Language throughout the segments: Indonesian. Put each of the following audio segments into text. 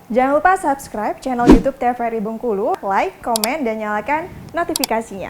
Jangan lupa subscribe channel YouTube TVRI Bengkulu, like, komen, dan nyalakan notifikasinya.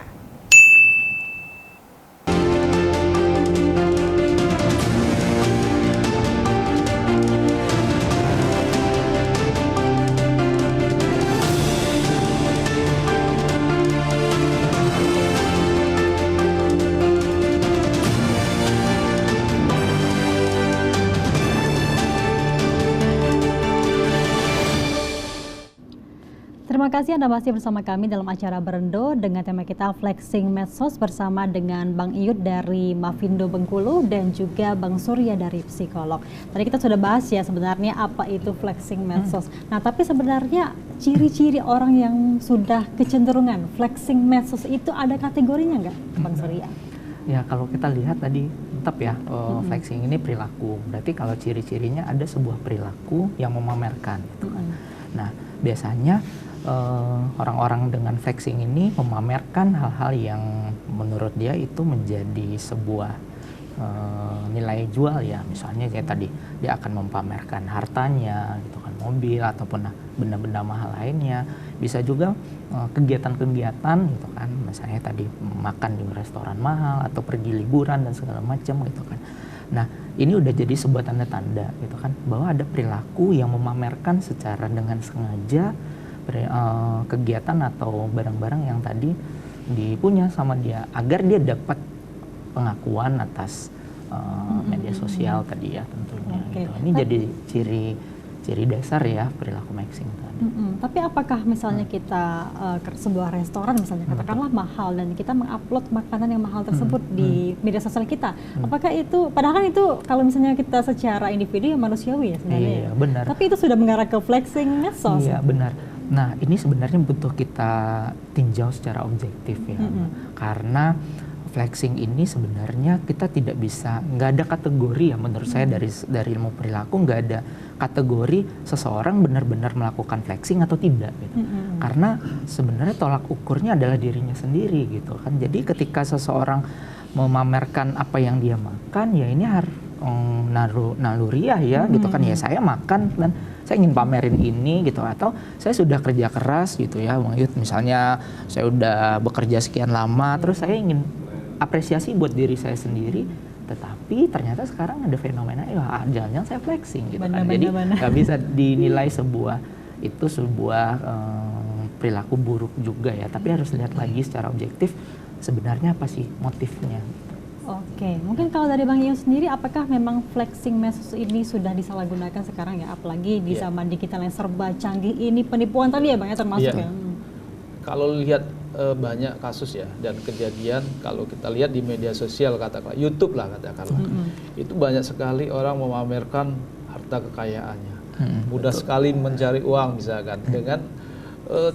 Terima kasih Anda masih bersama kami dalam acara Berendo dengan tema kita Flexing Medsos bersama dengan Bang Iyut dari Mavindo Bengkulu dan juga Bang Surya dari psikolog. Tadi kita sudah bahas ya sebenarnya apa itu flexing medsos. Nah, tapi sebenarnya ciri-ciri orang yang sudah kecenderungan flexing medsos itu ada kategorinya nggak, Bang Surya? Ya, kalau kita lihat tadi tetap ya flexing ini perilaku. Berarti kalau ciri-cirinya ada sebuah perilaku yang memamerkan gitu kan. Nah, biasanya orang-orang dengan flexing ini memamerkan hal-hal yang menurut dia itu menjadi sebuah nilai jual ya. Misalnya kayak tadi dia akan memamerkan hartanya gitu kan, mobil ataupun benda-benda mahal lainnya. Bisa juga kegiatan-kegiatan gitu kan, misalnya tadi makan di restoran mahal atau pergi liburan dan segala macam gitu kan. Nah, ini udah jadi sebuah tanda-tanda gitu kan bahwa ada perilaku yang memamerkan secara dengan sengaja kegiatan atau barang-barang yang tadi dipunya sama dia agar dia dapat pengakuan atas media sosial tadi ya tentunya. Gitu. Ini jadi ciri dasar ya perilaku flexing tadi. Tapi apakah misalnya kita ke sebuah restoran misalnya katakanlah mahal dan kita mengupload makanan yang mahal tersebut di media sosial kita, apakah itu padahal kan itu kalau misalnya kita secara individu ya manusiawi ya sebenarnya. Iya, benar. Tapi itu sudah mengarah ke flexing medsos. Iya, benar. Nah, ini sebenarnya butuh kita tinjau secara objektif ya. Karena flexing ini sebenarnya kita tidak bisa, nggak ada kategori ya menurut saya dari ilmu perilaku, nggak ada kategori seseorang benar-benar melakukan flexing atau tidak gitu. Karena sebenarnya tolak ukurnya adalah dirinya sendiri gitu kan. Jadi ketika seseorang memamerkan apa yang dia makan ya ini harus naluriah ya gitu kan, ya saya makan dan saya ingin pamerin ini gitu, atau saya sudah kerja keras gitu ya Bang Yud, misalnya saya udah bekerja sekian lama terus saya ingin apresiasi buat diri saya sendiri, tetapi ternyata sekarang ada fenomena ya jangan-jangan saya flexing gitu kan. Jadi nggak bisa dinilai sebuah perilaku buruk juga ya, tapi harus lihat lagi secara objektif sebenarnya apa sih motifnya. Oke, mungkin kalau dari Bang Iyut sendiri, apakah memang flexing medsos ini sudah disalahgunakan sekarang ya, apalagi di zaman digital yang serba canggih ini, penipuan tadi ya Bang ya termasuk ya? Kalau lihat banyak kasus ya dan kejadian, kalau kita lihat di media sosial katakanlah YouTube lah katakanlah, itu banyak sekali orang memamerkan harta kekayaannya, mudah sekali mencari uang misalkan dengan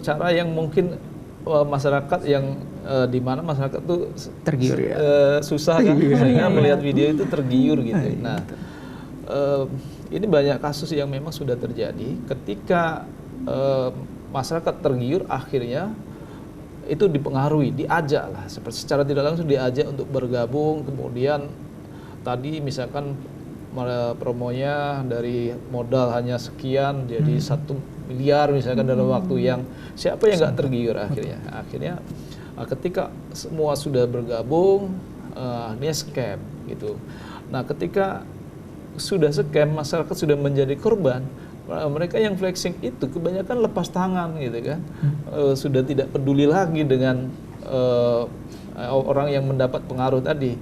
cara yang mungkin masyarakat yang di mana masyarakat tuh tergiur ya, susah kan sehingga melihat video itu tergiur gitu. Nah, ini banyak kasus yang memang sudah terjadi ketika masyarakat tergiur, akhirnya itu dipengaruhi, diajak lah secara tidak langsung diajak untuk bergabung. Kemudian tadi misalkan promonya dari modal hanya sekian jadi 1 miliar misalkan dalam waktu yang siapa yang nggak tergiur akhirnya ketika semua sudah bergabung akhirnya scam gitu. Nah, ketika sudah scam, masyarakat sudah menjadi korban, mereka yang flexing itu kebanyakan lepas tangan gitu kan, sudah tidak peduli lagi dengan orang yang mendapat pengaruh tadi.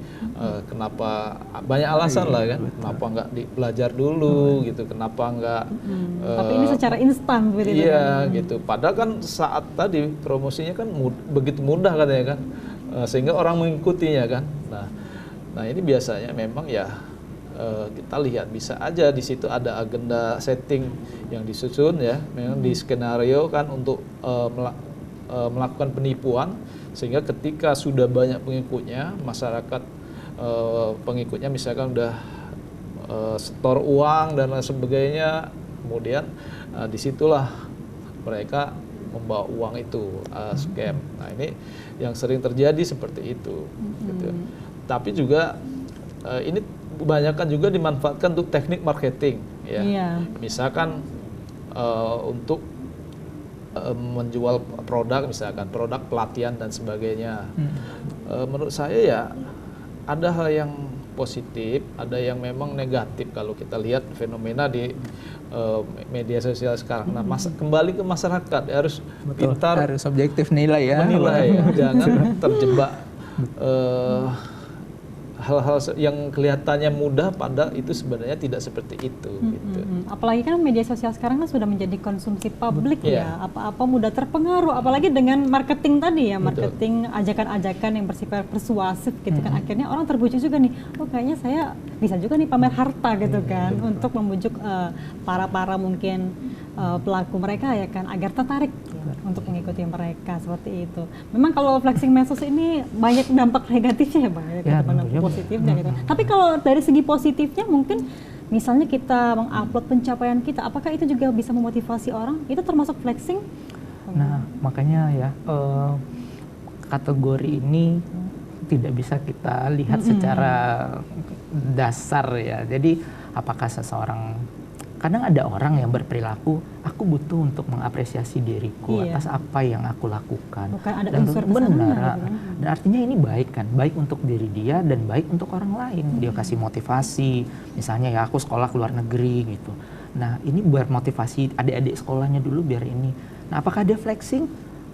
Kenapa banyak alasan lah kan, kenapa nggak belajar dulu gitu, kenapa nggak tapi ini secara instan begitu. Iya gitu, padahal kan saat tadi promosinya kan begitu mudah katanya kan, sehingga orang mengikutinya kan. Nah ini biasanya memang ya kita lihat bisa aja di situ ada agenda setting yang disusun ya, memang di skenario kan untuk melakukan penipuan, sehingga ketika sudah banyak pengikutnya, masyarakat pengikutnya misalkan udah setor uang dan lain sebagainya, kemudian disitulah mereka membawa uang itu scam. Nah ini yang sering terjadi seperti itu. Gitu. Tapi juga ini kebanyakan juga dimanfaatkan untuk teknik marketing. Ya. Misalkan untuk menjual produk, misalkan produk pelatihan dan sebagainya. Menurut saya ya ada hal yang positif, ada yang memang negatif kalau kita lihat fenomena di media sosial sekarang. Nah, kembali ke masyarakat harus pintar, harus objektif nilai ya, menilai, jangan terjebak hal-hal yang kelihatannya mudah padahal itu sebenarnya tidak seperti itu. Gitu. Apalagi kan media sosial sekarang kan sudah menjadi konsumsi publik ya, apa-apa mudah terpengaruh, apalagi dengan marketing tadi ya, marketing ajakan-ajakan yang bersifat persuasif gitu kan, akhirnya orang terbujuk juga nih, oh kayaknya saya bisa juga nih pamer harta gitu kan, untuk membujuk para mungkin pelaku mereka ya kan, agar tertarik untuk mengikuti mereka seperti itu. Memang kalau flexing medsos ini banyak dampak negatifnya ya Bang, positifnya gitu. Tapi kalau dari segi positifnya mungkin misalnya kita mengupload pencapaian kita, apakah itu juga bisa memotivasi orang? Itu termasuk flexing? Nah, makanya ya kategori ini tidak bisa kita lihat secara dasar ya. Jadi apakah seseorang, kadang ada orang yang berperilaku, aku butuh untuk mengapresiasi diriku atas apa yang aku lakukan. Bukan ada dan unsur benar. Dan artinya ini baik kan, baik untuk diri dia dan baik untuk orang lain. Dia kasih motivasi, misalnya ya aku sekolah ke luar negeri gitu. Nah ini biar motivasi adik-adik sekolahnya dulu biar ini. Nah apakah dia flexing?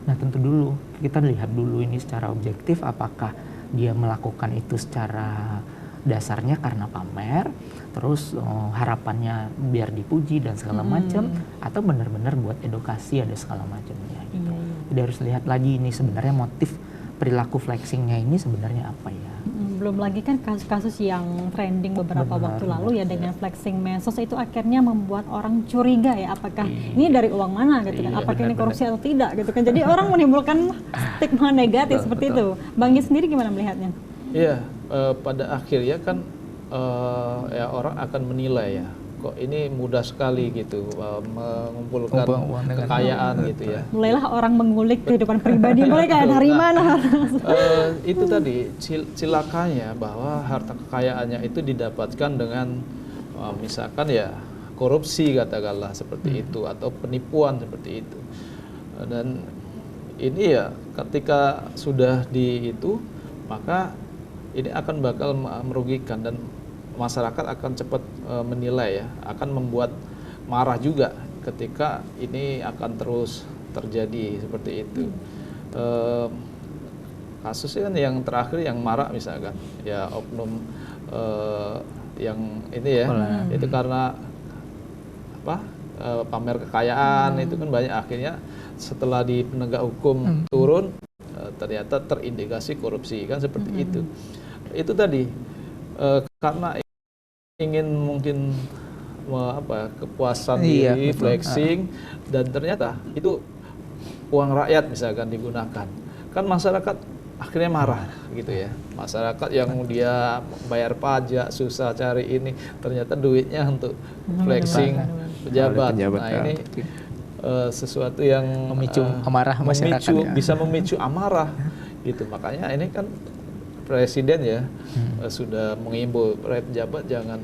Nah tentu dulu kita lihat dulu ini secara objektif, apakah dia melakukan itu secara dasarnya karena pamer, terus harapannya biar dipuji dan segala macam, atau benar-benar buat edukasi ada segala macamnya gitu. Jadi harus lihat lagi ini sebenarnya motif perilaku flexingnya ini sebenarnya apa ya. Belum lagi kan kasus-kasus yang trending beberapa waktu lalu ya dengan flexing medsos itu akhirnya membuat orang curiga ya, apakah ini dari uang mana gitu kan, apakah ini korupsi atau tidak gitu kan. Jadi orang menimbulkan stigma negatif seperti itu. Bang Yi sendiri gimana melihatnya? Iya, pada akhirnya kan ya orang akan menilai ya, kok ini mudah sekali gitu mengumpulkan kekayaan gitu ya. Mulailah orang mengulik kehidupan pribadi mereka dari mana. Itu tadi cilakanya bahwa harta kekayaannya itu didapatkan dengan misalkan ya korupsi katakanlah seperti itu, atau penipuan seperti itu. Dan ini ya ketika sudah di itu, maka ini akan bakal merugikan dan masyarakat akan cepat menilai ya, akan membuat marah juga ketika ini akan terus terjadi seperti itu. Kasusnya kan yang terakhir yang marak misalkan ya oknum yang ini ya, itu karena apa pamer kekayaan, itu kan banyak akhirnya setelah di penegak hukum turun ternyata terindikasi korupsi kan seperti itu. Itu tadi karena ingin mungkin kepuasan diri, flexing, dan ternyata itu uang rakyat misalkan digunakan, kan masyarakat akhirnya marah gitu ya. Masyarakat yang dia bayar pajak susah cari ini, ternyata duitnya untuk flexing pejabat. Nah ini sesuatu yang memicu amarah masyarakat, bisa memicu amarah gitu. Makanya ini kan Presiden ya sudah mengimbau pejabat jangan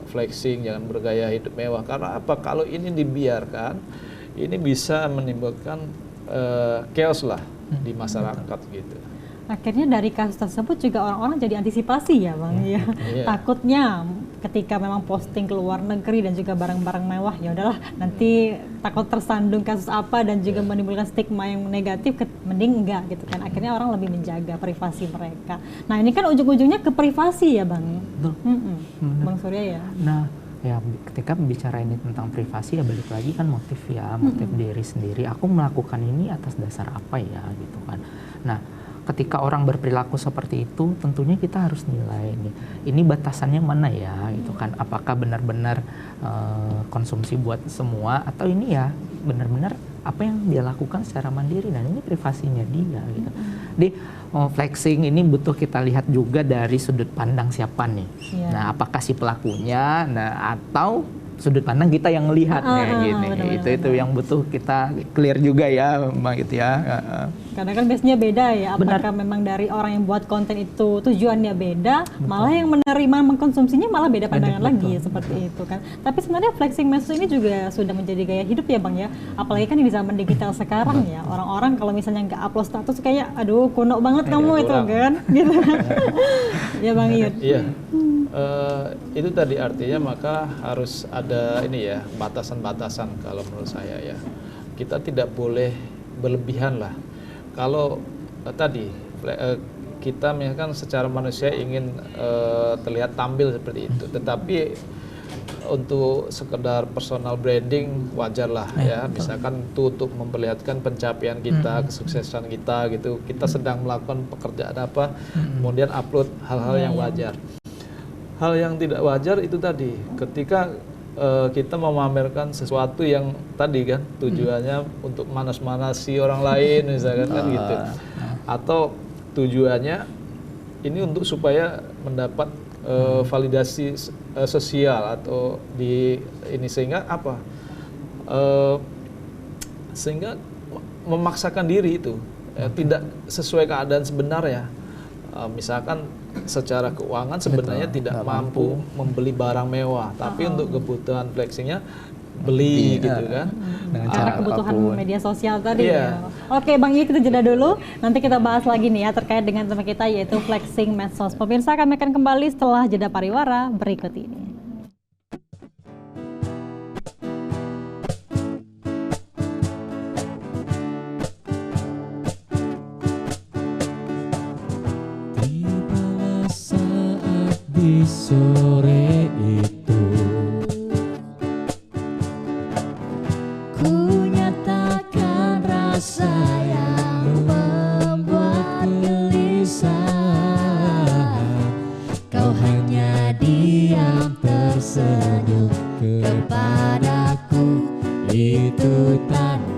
flexing, jangan bergaya hidup mewah. Karena apa? Kalau ini dibiarkan, ini bisa menimbulkan chaos lah di masyarakat gitu. Akhirnya dari kasus tersebut juga orang-orang jadi antisipasi ya Bang ya. Takutnya ketika memang posting ke luar negeri dan juga barang-barang mewah, ya udahlah nanti takut tersandung kasus apa dan juga menimbulkan stigma yang negatif, mending enggak gitu kan. Akhirnya orang lebih menjaga privasi mereka. Nah ini kan ujung-ujungnya ke privasi ya Bang. Bang Surya ya. Nah ya ketika bicara ini tentang privasi ya balik lagi kan motif ya, motif diri sendiri. Aku melakukan ini atas dasar apa ya gitu kan. Nah ketika orang berperilaku seperti itu, tentunya kita harus nilai ini batasannya mana ya, gitu kan? Apakah benar-benar konsumsi buat semua, atau ini ya benar-benar apa yang dia lakukan secara mandiri, dan ini privasinya dia, gitu. Jadi flexing ini butuh kita lihat juga dari sudut pandang siapa nih. Nah, apakah si pelakunya, nah atau sudut pandang kita yang melihat kayak gini. Benar-benar. Itu yang butuh kita clear juga ya, Mbak gitu ya. Karena kan biasanya beda ya, apakah memang dari orang yang buat konten itu tujuannya beda, malah yang menerima mengkonsumsinya malah beda pandangan lagi seperti itu kan. Tapi sebenarnya flexing medsos ini juga sudah menjadi gaya hidup ya Bang ya, apalagi kan di zaman digital sekarang ya, orang-orang kalau misalnya nggak upload status kayak aduh kuno banget kamu itu kan, gitu. Ya Bang Iyut. Iya. Itu tadi artinya maka harus ada ini ya, batasan-batasan kalau menurut saya ya. Kita tidak boleh berlebihan lah. Kalau kita misalkan secara manusia ingin terlihat tampil seperti itu, tetapi untuk sekedar personal branding wajar lah ya, misalkan itu untuk memperlihatkan pencapaian kita, kesuksesan kita gitu, kita sedang melakukan pekerjaan apa, kemudian upload hal-hal yang wajar. Hal yang tidak wajar itu tadi, ketika kita memamerkan sesuatu yang tadi kan tujuannya untuk manas-manasi orang lain misalkan kan gitu, atau tujuannya ini untuk supaya mendapat validasi sosial atau di ini sehingga apa? Sehingga memaksakan diri itu tidak sesuai keadaan sebenarnya. Misalkan secara keuangan sebenarnya tidak mampu membeli barang mewah, tapi untuk kebutuhan flexingnya beli gitu kan. Karena kebutuhan media sosial tadi ya. Oke Bang Iyut, kita jeda dulu, nanti kita bahas lagi nih ya terkait dengan tema kita yaitu flexing medsos. Pemirsa, kami akan kembali setelah jeda pariwara berikut ini. Di sore itu ku nyatakan rasa yang membuat gelisah. Kau hanya diam tersenyum kepadaku, itu tanda